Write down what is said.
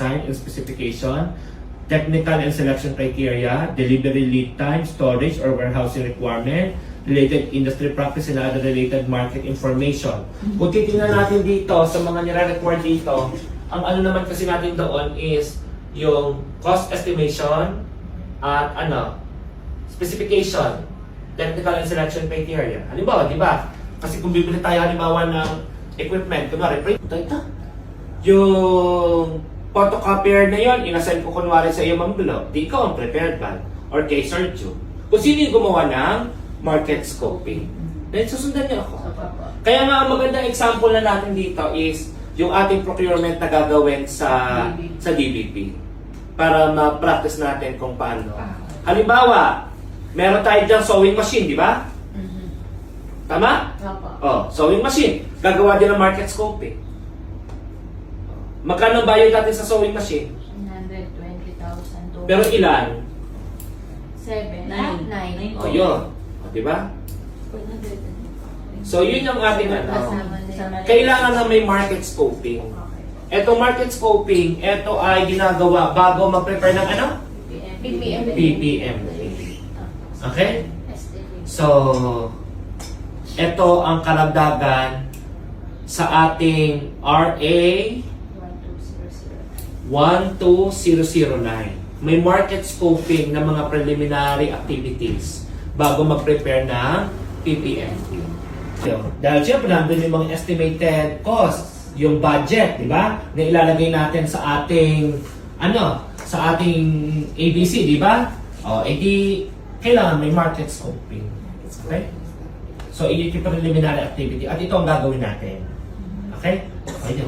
design and specification, technical and selection criteria, delivery lead time, storage or warehousing requirement, related industry practice and other related market information. Kung titingnan natin dito sa mga nire-require dito, ang ano naman kasi natin doon is yung cost estimation at specification, technical and selection criteria. Halimbawa, di ba? Kasi kung bibili tayo halimbawa ng equipment, kunwari, ito. Yung photocopier na yon, inassign ko kunwari sa iyo, Ma'am Glo, di ikaw ang prepared ba? Or kay Sergio. Kung sino yung gumawa ng market scoping. Then susundan niyo ako. Kaya nga, ang magandang example na natin dito is yung ating procurement na gagawin sa DBP. Para ma-practice natin kung paano. Halimbawa, meron tayo dyan sewing machine, di ba? Tama? Oh, sewing machine. Gagawa din ng market scoping. Magkano bayad natin sa sewing machine? 120,000. Pero ilan? 7. 9. O yun. O, di ba? So, yun yung ating kailangan na may market scoping. Etong market scoping, ito ay ginagawa bago mag-prepare ng PPM. Okay? So, ito ang karagdagan sa ating RA 12009. May market scoping ng mga preliminary activities bago mag-prepare ng PPM. Dahil siyempre, nandun yung mga estimated costs, yung budget, di ba? Na ilalagay natin sa ating, sa ating ABC, di ba? O, edi, kailangan may market scoping. Okay? So, ito yung preliminary activity. At ito ang gagawin natin. Okay? Okay,